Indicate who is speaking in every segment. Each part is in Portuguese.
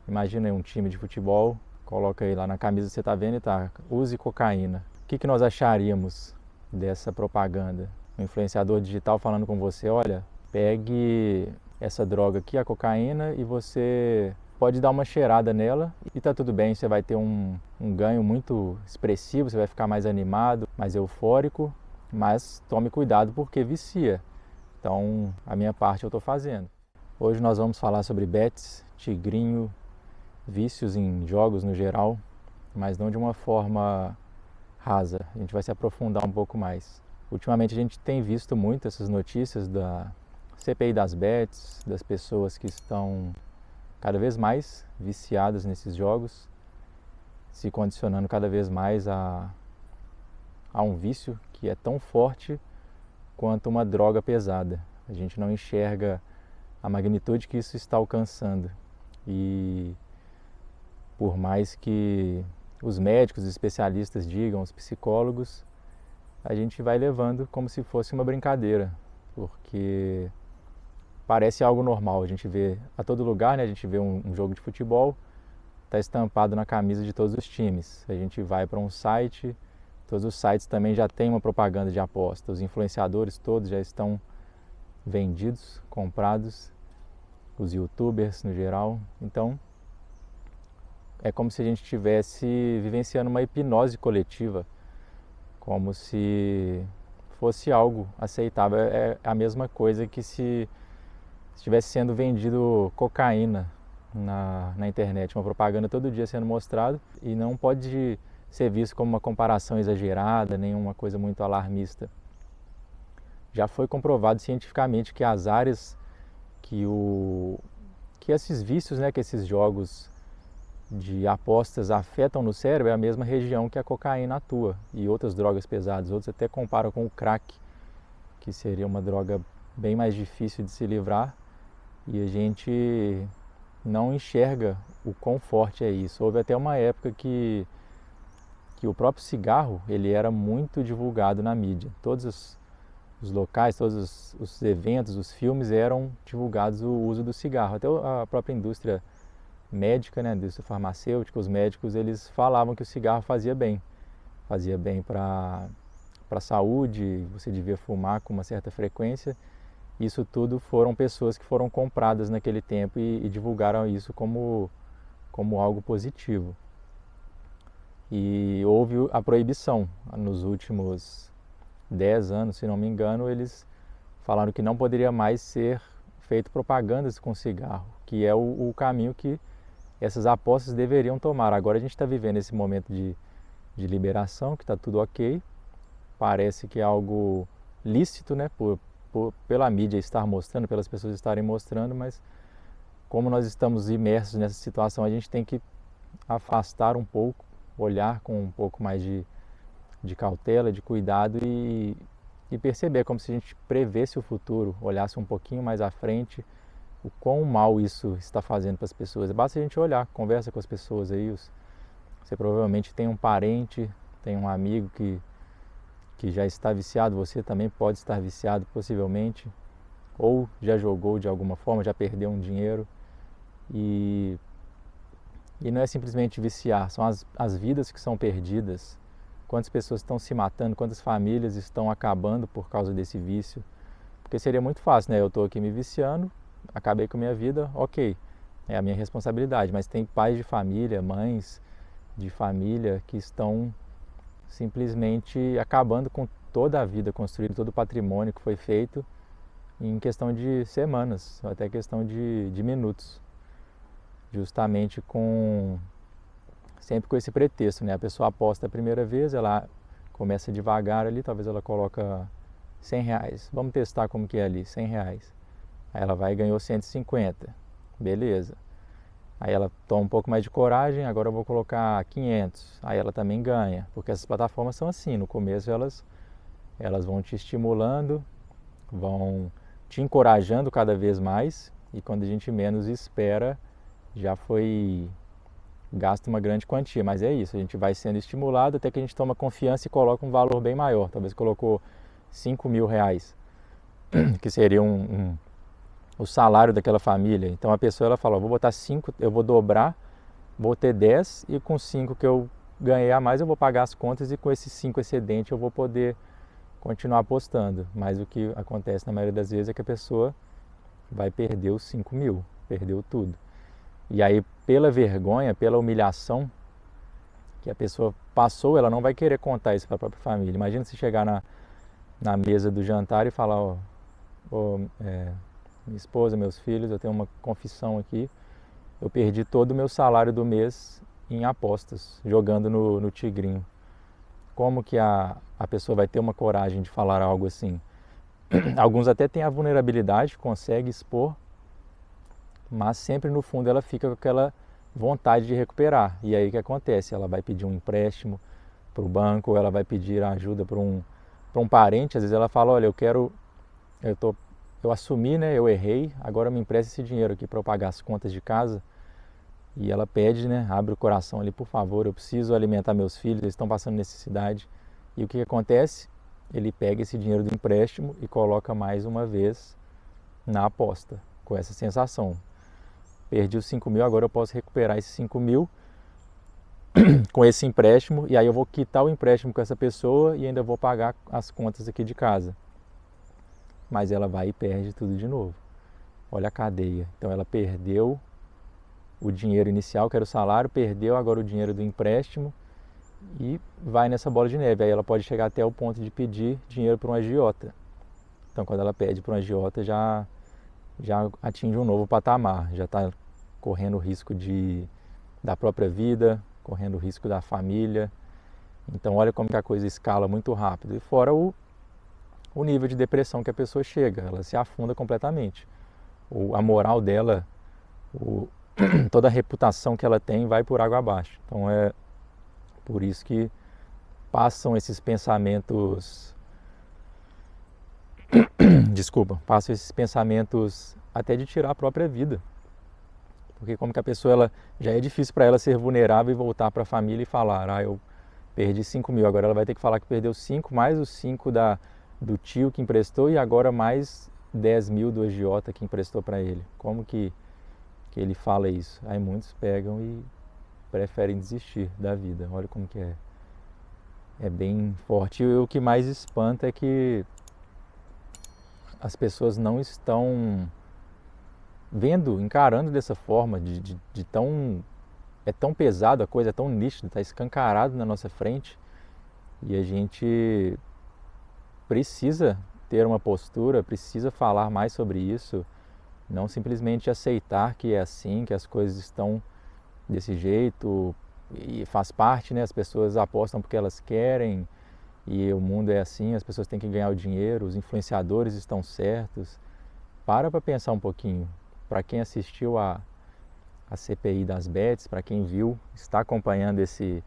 Speaker 1: Imagina aí um time de futebol, coloca aí lá na camisa que você está vendo e tá, use cocaína. O que nós acharíamos dessa propaganda? Um influenciador digital falando com você, olha, pegue essa droga aqui, a cocaína, e você pode dar uma cheirada nela e tá tudo bem, você vai ter um ganho muito expressivo, você vai ficar mais animado, mais eufórico, mas tome cuidado porque vicia. Então, a minha parte eu estou fazendo. Hoje nós vamos falar sobre bets, tigrinho, vícios em jogos no geral, mas não de uma forma rasa. A gente vai se aprofundar um pouco mais. Ultimamente a gente tem visto muito essas notícias da CPI das bets, das pessoas que estão cada vez mais viciadas nesses jogos, se condicionando cada vez mais a um vício que é tão forte quanto uma droga pesada. A gente não enxerga a magnitude que isso está alcançando. E por mais que os médicos, os especialistas digam, os psicólogos, a gente vai levando como se fosse uma brincadeira, porque parece algo normal. A gente vê a todo lugar, né? A gente vê um jogo de futebol, está estampado na camisa de todos os times. A gente vai para um site, todos os sites também já têm uma propaganda de aposta. Os influenciadores todos já estão vendidos, comprados, os youtubers no geral. Então, é como se a gente estivesse vivenciando uma hipnose coletiva, como se fosse algo aceitável. É a mesma coisa que se estivesse sendo vendido cocaína na internet, uma propaganda todo dia sendo mostrado, e não pode ser visto como uma comparação exagerada, nem uma coisa muito alarmista. Já foi comprovado cientificamente que as áreas que esses vícios, né, que esses jogos de apostas afetam no cérebro é a mesma região que a cocaína atua e outras drogas pesadas. Outros até comparam com o crack, que seria uma droga bem mais difícil de se livrar, e a gente não enxerga o quão forte é isso. Houve até uma época que o próprio cigarro ele era muito divulgado na mídia. Todos os locais, todos os eventos, os filmes eram divulgados o uso do cigarro. Até a própria indústria médica, né, indústria farmacêutica, os médicos, eles falavam que o cigarro fazia bem para a saúde, você devia fumar com uma certa frequência. Isso tudo foram pessoas que foram compradas naquele tempo e divulgaram isso como algo positivo. E houve a proibição. Nos últimos 10 anos, se não me engano, eles falaram que não poderia mais ser feito propagandas com cigarro, que é o caminho que essas apostas deveriam tomar. Agora a gente está vivendo esse momento de liberação, que está tudo ok, parece que é algo lícito, né, pela mídia estar mostrando, pelas pessoas estarem mostrando, mas como nós estamos imersos nessa situação, a gente tem que afastar um pouco, olhar com um pouco mais de cautela, de cuidado e perceber, como se a gente prevesse o futuro, olhasse um pouquinho mais à frente, o quão mal isso está fazendo para as pessoas. Basta a gente olhar, conversa com as pessoas aí, você provavelmente tem um parente, tem um amigo que já está viciado, você também pode estar viciado possivelmente, ou já jogou de alguma forma, já perdeu um dinheiro, e não é simplesmente viciar, são as vidas que são perdidas, quantas pessoas estão se matando, quantas famílias estão acabando por causa desse vício, porque seria muito fácil, né? Eu estou aqui me viciando, acabei com a minha vida, ok, é a minha responsabilidade, mas tem pais de família, mães de família que estão simplesmente acabando com toda a vida construída, todo o patrimônio que foi feito em questão de semanas, até questão de minutos, justamente sempre com esse pretexto, né? A pessoa aposta a primeira vez, ela começa devagar ali, talvez ela coloca R$100, vamos testar como que é ali, R$100, aí ela vai e ganhou 150, beleza. Aí ela toma um pouco mais de coragem, agora eu vou colocar 500, aí ela também ganha, porque essas plataformas são assim, no começo elas vão te estimulando, vão te encorajando cada vez mais, e quando a gente menos espera, já foi gasto uma grande quantia, mas é isso, a gente vai sendo estimulado até que a gente toma confiança e coloca um valor bem maior, talvez colocou R$5.000, que seria o salário daquela família. Então a pessoa ela fala, vou botar 5, eu vou dobrar, vou ter 10 e com 5 que eu ganhei a mais eu vou pagar as contas e com esses 5 excedentes eu vou poder continuar apostando. Mas o que acontece na maioria das vezes é que a pessoa vai perder os 5 mil, perdeu tudo. E aí pela vergonha, pela humilhação que a pessoa passou, ela não vai querer contar isso para a própria família. Imagina se chegar na mesa do jantar e falar, minha esposa, meus filhos, eu tenho uma confissão aqui, eu perdi todo o meu salário do mês em apostas, jogando no Tigrinho. Como que a pessoa vai ter uma coragem de falar algo assim? Alguns até têm a vulnerabilidade, conseguem expor, mas sempre no fundo ela fica com aquela vontade de recuperar. E aí o que acontece? Ela vai pedir um empréstimo para o banco, ou ela vai pedir ajuda para um parente. Às vezes ela fala, olha, eu assumi, né, eu errei, agora me empresta esse dinheiro aqui para eu pagar as contas de casa. E ela pede, né, abre o coração ali, por favor, eu preciso alimentar meus filhos, eles estão passando necessidade. E o que acontece? Ele pega esse dinheiro do empréstimo e coloca mais uma vez na aposta, com essa sensação. Perdi os 5 mil, agora eu posso recuperar esses 5 mil com esse empréstimo, e aí eu vou quitar o empréstimo com essa pessoa e ainda vou pagar as contas aqui de casa. Mas ela vai e perde tudo de novo. Olha a cadeia. Então ela perdeu o dinheiro inicial, que era o salário, perdeu agora o dinheiro do empréstimo e vai nessa bola de neve. Aí ela pode chegar até o ponto de pedir dinheiro para um agiota. Então quando ela pede para um agiota já atinge um novo patamar, já está correndo o risco da própria vida, correndo o risco da família. Então olha como que a coisa escala muito rápido. E fora o nível de depressão que a pessoa chega, ela se afunda completamente. A moral dela, toda a reputação que ela tem vai por água abaixo. Então é por isso que passam esses pensamentos passam esses pensamentos até de tirar a própria vida. Porque como que a pessoa, já é difícil para ela ser vulnerável e voltar para a família e falar, eu perdi 5 mil, agora ela vai ter que falar que perdeu 5, mais os 5 do tio que emprestou e agora mais 10 mil do agiota que emprestou para ele. Como que ele fala isso? Aí muitos pegam e preferem desistir da vida. Olha como que é. É bem forte. E o que mais espanta é que as pessoas não estão encarando dessa forma, é tão pesado a coisa, é tão nítido, está escancarado na nossa frente e a gente precisa ter uma postura, precisa falar mais sobre isso, não simplesmente aceitar que é assim, que as coisas estão desse jeito e faz parte, né? As pessoas apostam porque elas querem e o mundo é assim, as pessoas têm que ganhar o dinheiro, os influenciadores estão certos. Para pensar um pouquinho. Para quem assistiu a CPI das bets, para quem viu, está acompanhando esse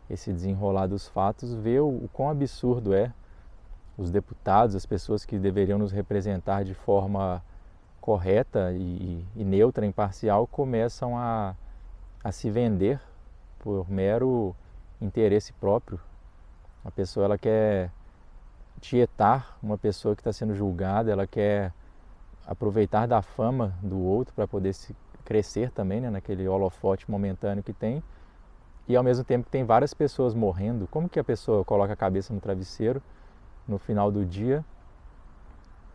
Speaker 1: desenrolar dos fatos, vê o quão absurdo é. Os deputados, as pessoas que deveriam nos representar de forma correta e neutra, imparcial, começam a se vender por mero interesse próprio. A pessoa ela quer tietar uma pessoa que está sendo julgada, ela quer aproveitar da fama do outro para poder crescer também, né, naquele holofote momentâneo que tem, e ao mesmo tempo que tem várias pessoas morrendo. Como que a pessoa coloca a cabeça no travesseiro no final do dia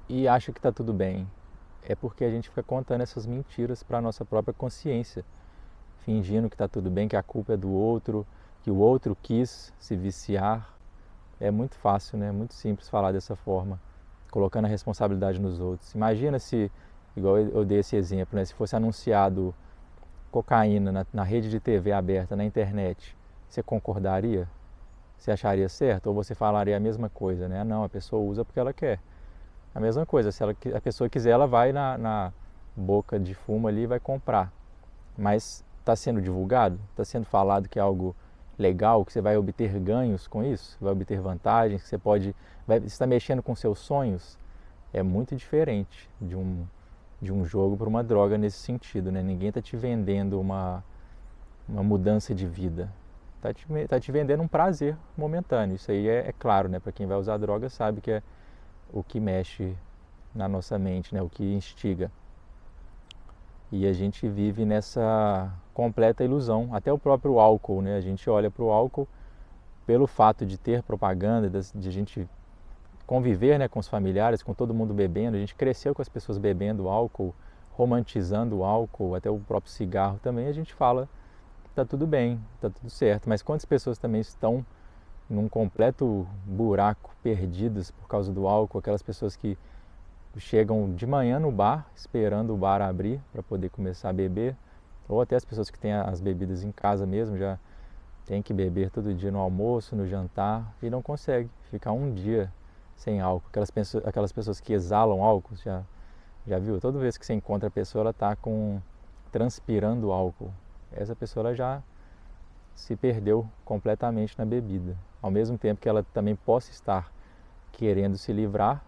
Speaker 1: e acha que está tudo bem? É porque a gente fica contando essas mentiras para a nossa própria consciência, fingindo que está tudo bem, que a culpa é do outro, que o outro quis se viciar. É muito fácil, né? É muito simples falar dessa forma, colocando a responsabilidade nos outros. Imagina se, igual eu dei esse exemplo, né? Se fosse anunciado cocaína na rede de TV aberta, na internet, você concordaria? Você acharia certo? Ou você falaria a mesma coisa, né? Não, a pessoa usa porque ela quer. A mesma coisa, se a pessoa quiser, ela vai na boca de fumo ali e vai comprar. Mas está sendo divulgado? Está sendo falado que é algo legal, que você vai obter ganhos com isso, vai obter vantagens, que você está mexendo com seus sonhos? É muito diferente de um jogo para uma droga nesse sentido, né? Ninguém está te vendendo uma mudança de vida, está te vendendo um prazer momentâneo. Isso aí é claro, né? Para quem vai usar droga sabe que é o que mexe na nossa mente, né? O que instiga. E a gente vive nessa completa ilusão. Até o próprio álcool, né? A gente olha para o álcool pelo fato de ter propaganda, de a gente conviver, né, com os familiares, com todo mundo bebendo. A gente cresceu com as pessoas bebendo álcool, romantizando o álcool, até o próprio cigarro também. A gente fala, tá tudo bem, tá tudo certo. Mas quantas pessoas também estão num completo buraco, perdidas por causa do álcool? Aquelas pessoas que chegam de manhã no bar, esperando o bar abrir para poder começar a beber, ou até as pessoas que têm as bebidas em casa mesmo, já tem que beber todo dia no almoço, no jantar, e não consegue ficar um dia sem álcool. Aquelas pessoas que exalam álcool, já viu? Toda vez que você encontra a pessoa, ela está transpirando álcool. Essa pessoa ela já se perdeu completamente na bebida. Ao mesmo tempo que ela também possa estar querendo se livrar,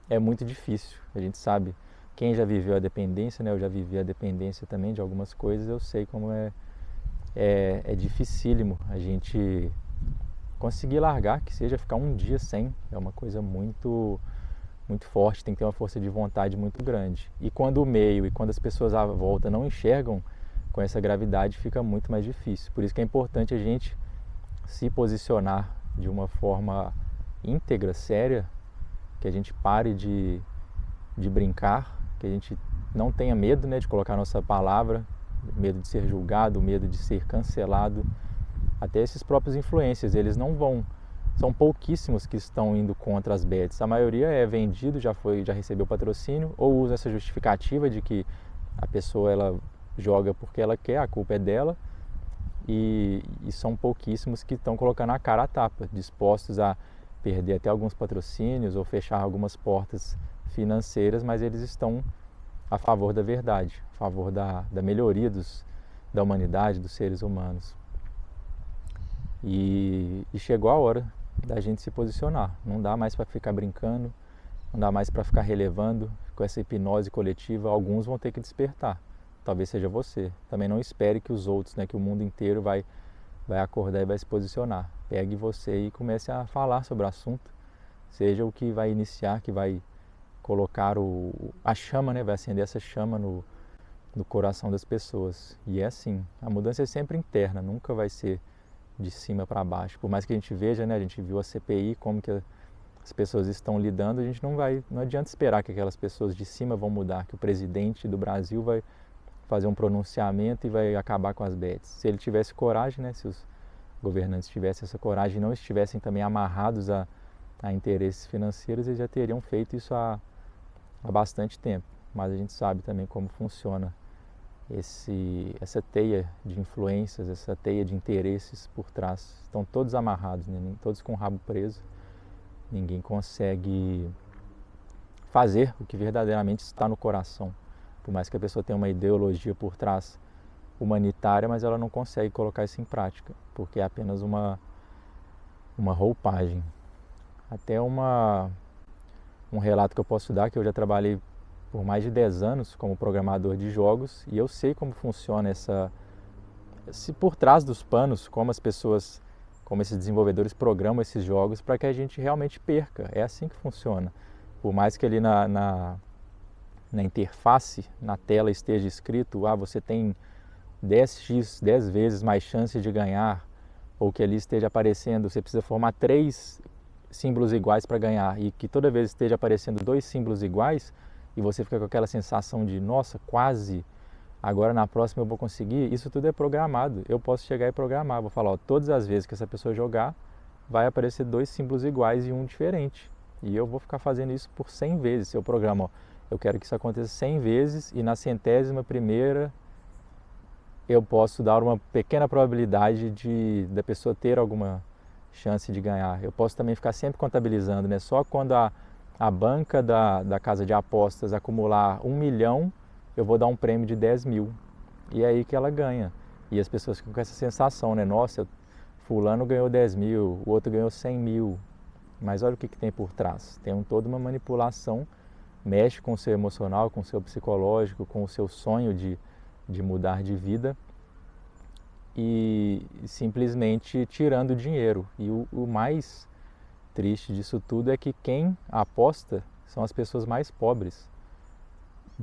Speaker 1: é muito difícil. A gente sabe, quem já viveu a dependência, né? Eu já vivi a dependência também de algumas coisas, eu sei como é dificílimo a gente conseguir largar, que seja ficar um dia sem. É uma coisa muito forte, tem que ter uma força de vontade muito grande. E quando o meio e quando as pessoas à volta não enxergam com essa gravidade, fica muito mais difícil. Por isso que é importante a gente se posicionar de uma forma íntegra, séria, que a gente pare de brincar, que a gente não tenha medo, né, de colocar a nossa palavra, medo de ser julgado, medo de ser cancelado. Até esses próprios influencers, eles não vão, são pouquíssimos que estão indo contra as bets. A maioria é vendido, já recebeu patrocínio, ou usa essa justificativa de que a pessoa ela joga porque ela quer, a culpa é dela, e são pouquíssimos que estão colocando a cara a tapa, dispostos a perder até alguns patrocínios ou fechar algumas portas financeiras, mas eles estão a favor da verdade, a favor da melhoria da humanidade, dos seres humanos. E chegou a hora da gente se posicionar. Não dá mais para ficar brincando, não dá mais para ficar relevando com essa hipnose coletiva. Alguns vão ter que despertar. Talvez seja você. Também não espere que os outros, né, que o mundo inteiro vai acordar e vai se posicionar. Pegue você e comece a falar sobre o assunto. Seja o que vai iniciar, que vai colocar a chama, né, vai acender essa chama no coração das pessoas. E é assim, a mudança é sempre interna, nunca vai ser de cima para baixo. Por mais que a gente veja, né, a gente viu a CPI, como que as pessoas estão lidando, a gente não adianta esperar que aquelas pessoas de cima vão mudar, que o presidente do Brasil vai fazer um pronunciamento e vai acabar com as bets. Se ele tivesse coragem, né, se os governantes tivessem essa coragem e não estivessem também amarrados a interesses financeiros, eles já teriam feito isso há bastante tempo. Mas a gente sabe também como funciona essa teia de influências, essa teia de interesses por trás. Estão todos amarrados, né? Todos com o rabo preso. Ninguém consegue fazer o que verdadeiramente está no coração. Por mais que a pessoa tenha uma ideologia por trás humanitária, mas ela não consegue colocar isso em prática, porque é apenas uma roupagem. Até um relato que eu posso dar, que eu já trabalhei por mais de 10 anos como programador de jogos, e eu sei como funciona esse por trás dos panos, como as pessoas, como esses desenvolvedores programam esses jogos para que a gente realmente perca. É assim que funciona. Por mais que ali na interface, na tela esteja escrito, você tem 10 vezes mais chance de ganhar, ou que ali esteja aparecendo, você precisa formar 3 símbolos iguais para ganhar, e que toda vez esteja aparecendo 2 símbolos iguais, e você fica com aquela sensação de, nossa, quase, agora na próxima eu vou conseguir. Isso tudo é programado. Eu posso chegar e programar, vou falar, todas as vezes que essa pessoa jogar, vai aparecer 2 símbolos iguais e um diferente. E eu vou ficar fazendo isso por 100 vezes. Se eu programo, eu quero que isso aconteça 100 vezes, e na 100ª eu posso dar uma pequena probabilidade da pessoa ter alguma chance de ganhar. Eu posso também ficar sempre contabilizando, né? Só quando a banca da casa de apostas acumular 1 milhão, eu vou dar um prêmio de 10 mil. E é aí que ela ganha. E as pessoas ficam com essa sensação, né? Nossa, fulano ganhou 10 mil, o outro ganhou 100 mil. Mas olha o que tem por trás. Tem toda uma manipulação, mexe com o seu emocional, com o seu psicológico, com o seu sonho de mudar de vida, e simplesmente tirando dinheiro. E o mais triste disso tudo é que quem aposta são as pessoas mais pobres.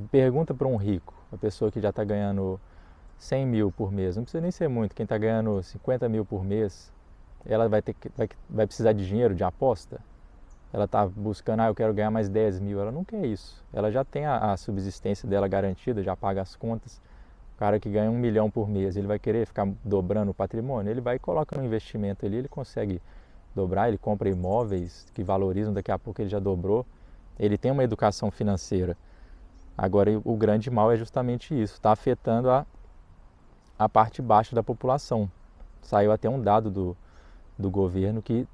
Speaker 1: Pergunta para um rico, A pessoa que já está ganhando 100 mil por mês, não precisa nem ser muito, quem está ganhando 50 mil por mês, ela vai precisar de dinheiro, de aposta? Ela está buscando, eu quero ganhar mais 10 mil, ela não quer isso. Ela já tem a subsistência dela garantida, já paga as contas. O cara que ganha 1 milhão por mês, ele vai querer ficar dobrando o patrimônio? Ele vai e coloca no investimento ali, ele consegue dobrar, ele compra imóveis que valorizam, daqui a pouco ele já dobrou. Ele tem uma educação financeira. Agora, o grande mal é justamente isso, está afetando a parte baixa da população. Saiu até um dado do governo que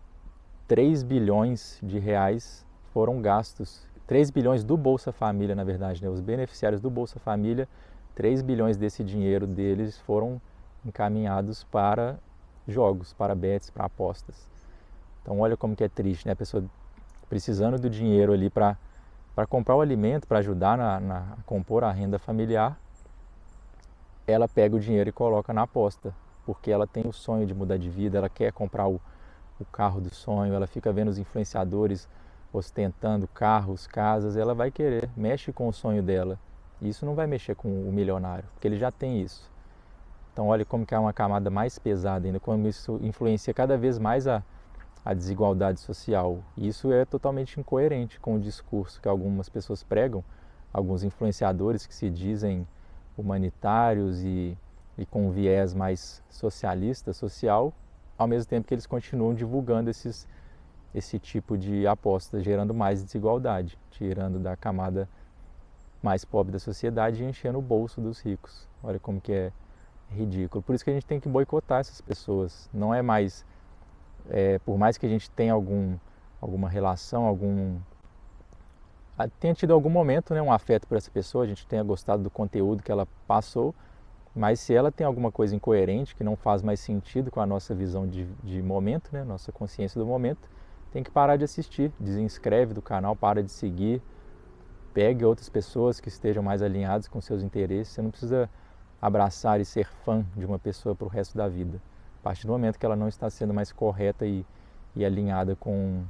Speaker 1: 3 bilhões de reais foram gastos. 3 bilhões do Bolsa Família, na verdade, né? Os beneficiários do Bolsa Família, 3 bilhões desse dinheiro deles foram encaminhados para jogos, para bets, para apostas. Então olha como que é triste, né? A pessoa precisando do dinheiro ali para comprar o alimento, para ajudar a compor a renda familiar, ela pega o dinheiro e coloca na aposta, porque ela tem o sonho de mudar de vida, ela quer comprar o carro do sonho, ela fica vendo os influenciadores ostentando carros, casas, ela vai querer, mexe com o sonho dela. E isso não vai mexer com o milionário, porque ele já tem isso. Então olha como que é uma camada mais pesada ainda, como isso influencia cada vez mais a desigualdade social. E isso é totalmente incoerente com o discurso que algumas pessoas pregam, alguns influenciadores que se dizem humanitários e com um viés mais socialista, social, ao mesmo tempo que eles continuam divulgando esse tipo de aposta, gerando mais desigualdade, tirando da camada mais pobre da sociedade e enchendo o bolso dos ricos. Olha como que é ridículo. Por isso que a gente tem que boicotar essas pessoas. Não é mais, por mais que a gente tenha alguma relação, tenha tido algum momento, né, um afeto por essa pessoa, a gente tenha gostado do conteúdo que ela passou, mas se ela tem alguma coisa incoerente, que não faz mais sentido com a nossa visão de momento, né, nossa consciência do momento, tem que parar de assistir, desinscreve do canal, para de seguir, pegue outras pessoas que estejam mais alinhadas com seus interesses. Você não precisa abraçar e ser fã de uma pessoa para o resto da vida. A partir do momento que ela não está sendo mais correta e alinhada com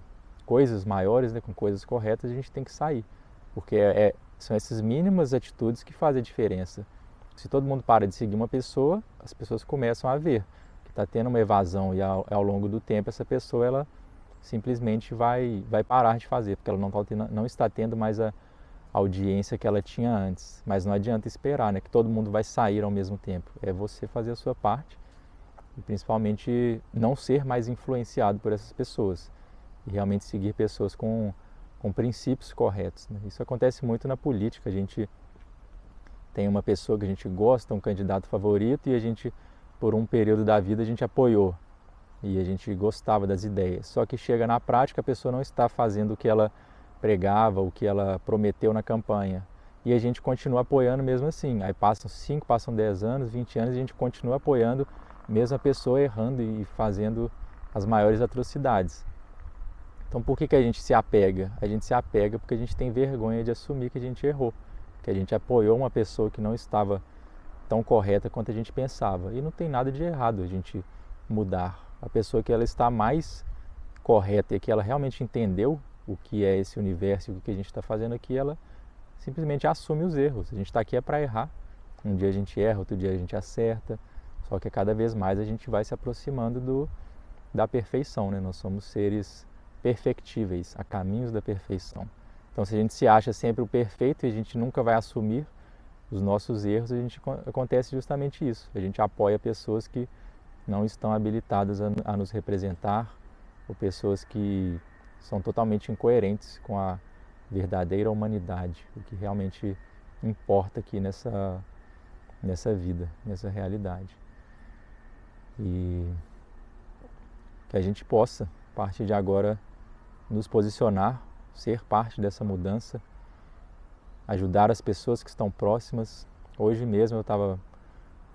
Speaker 1: coisas maiores, né, com coisas corretas, a gente tem que sair, porque são essas mínimas atitudes que fazem a diferença. Se todo mundo para de seguir uma pessoa, as pessoas começam a ver que está tendo uma evasão e ao longo do tempo essa pessoa ela simplesmente vai parar de fazer, porque ela não está tendo mais a audiência que ela tinha antes. Mas não adianta esperar, né, que todo mundo vai sair ao mesmo tempo. É você fazer a sua parte e principalmente não ser mais influenciado por essas pessoas e realmente seguir pessoas com princípios corretos, né? Isso acontece muito na política. A gente tem uma pessoa que a gente gosta, um candidato favorito, e a gente, por um período da vida, a gente apoiou e a gente gostava das ideias. Só que chega na prática, a pessoa não está fazendo o que ela pregava, o que ela prometeu na campanha. E a gente continua apoiando mesmo assim. Aí passam 5, passam 10 anos, 20 anos, e a gente continua apoiando mesmo a pessoa errando e fazendo as maiores atrocidades. Então por que a gente se apega? A gente se apega porque a gente tem vergonha de assumir que a gente errou, que a gente apoiou uma pessoa que não estava tão correta quanto a gente pensava. E não tem nada de errado a gente mudar. A pessoa que ela está mais correta e que ela realmente entendeu o que é esse universo e o que a gente está fazendo aqui, ela simplesmente assume os erros. A gente está aqui é para errar. Um dia a gente erra, outro dia a gente acerta. Só que cada vez mais a gente vai se aproximando da perfeição, né? Nós somos seres perfectíveis, a caminhos da perfeição. Então, se a gente se acha sempre o perfeito e a gente nunca vai assumir os nossos erros, acontece justamente isso. A gente apoia pessoas que não estão habilitadas a nos representar, ou pessoas que são totalmente incoerentes com a verdadeira humanidade, o que realmente importa aqui nessa vida, nessa realidade. E que a gente possa, a partir de agora, nos posicionar, ser parte dessa mudança, ajudar as pessoas que estão próximas. Hoje mesmo eu estava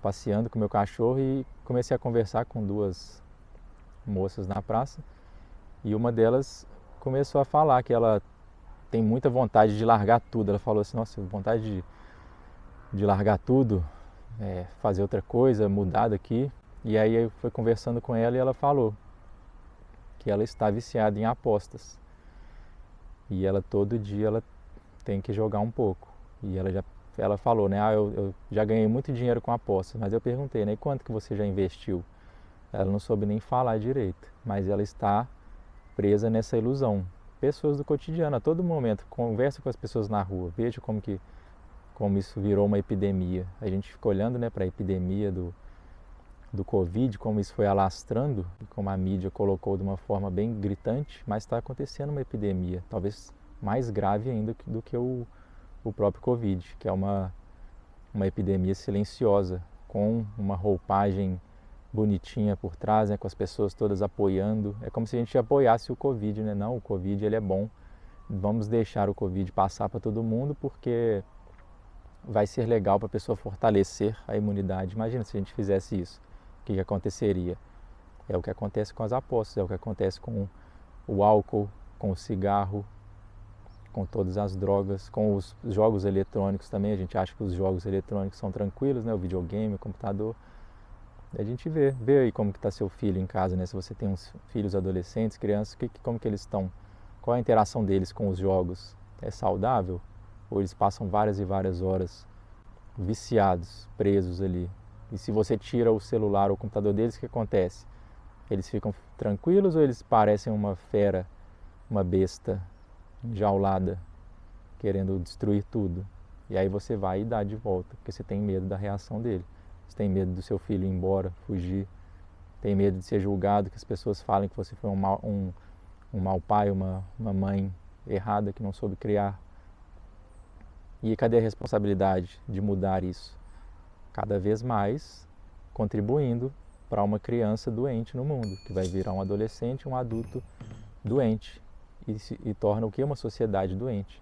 Speaker 1: passeando com meu cachorro e comecei a conversar com 2 moças na praça, e uma delas começou a falar que ela tem muita vontade de largar tudo. Ela falou assim: nossa, vontade de largar tudo, fazer outra coisa, mudar daqui. E aí eu fui conversando com ela e ela falou que ela está viciada em apostas. E ela todo dia ela tem que jogar um pouco. E ela já ela falou, né? Eu já ganhei muito dinheiro com apostas, mas eu perguntei, né? E quanto que você já investiu? Ela não soube nem falar direito, mas ela está presa nessa ilusão. Pessoas do cotidiano, a todo momento, conversa com as pessoas na rua, veja como isso virou uma epidemia. A gente fica olhando, né, para a epidemia do Covid, como isso foi alastrando, como a mídia colocou de uma forma bem gritante, mas está acontecendo uma epidemia, talvez mais grave ainda do que o próprio Covid, que é uma epidemia silenciosa, com uma roupagem bonitinha por trás, né, com as pessoas todas apoiando. É como se a gente apoiasse o Covid, né? Não, o Covid ele é bom, vamos deixar o Covid passar para todo mundo porque vai ser legal para a pessoa fortalecer a imunidade. Imagina se a gente fizesse isso, o que aconteceria? É o que acontece com as apostas, é o que acontece com o álcool, com o cigarro, com todas as drogas, com os jogos eletrônicos também. A gente acha que os jogos eletrônicos são tranquilos, né? O videogame, o computador. A gente vê aí como que está seu filho em casa, né? Se você tem uns filhos adolescentes, crianças, como que eles estão? Qual a interação deles com os jogos? É saudável? Ou eles passam várias e várias horas viciados, presos ali? E se você tira o celular ou o computador deles, o que acontece? Eles ficam tranquilos ou eles parecem uma fera, uma besta enjaulada, querendo destruir tudo? E aí você vai e dá de volta, porque você tem medo da reação dele. Você tem medo do seu filho ir embora, fugir. Tem medo de ser julgado, que as pessoas falem que você foi um mau pai, uma mãe errada que não soube criar. E cadê a responsabilidade de mudar isso? Cada vez mais contribuindo para uma criança doente no mundo, que vai virar um adolescente, um adulto doente. E torna o que? Uma sociedade doente,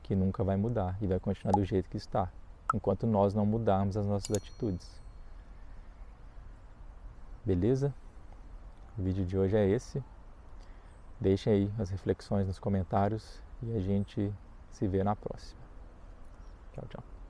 Speaker 1: que nunca vai mudar e vai continuar do jeito que está, enquanto nós não mudarmos as nossas atitudes. Beleza? O vídeo de hoje é esse. Deixem aí as reflexões nos comentários e a gente se vê na próxima. Tchau, tchau.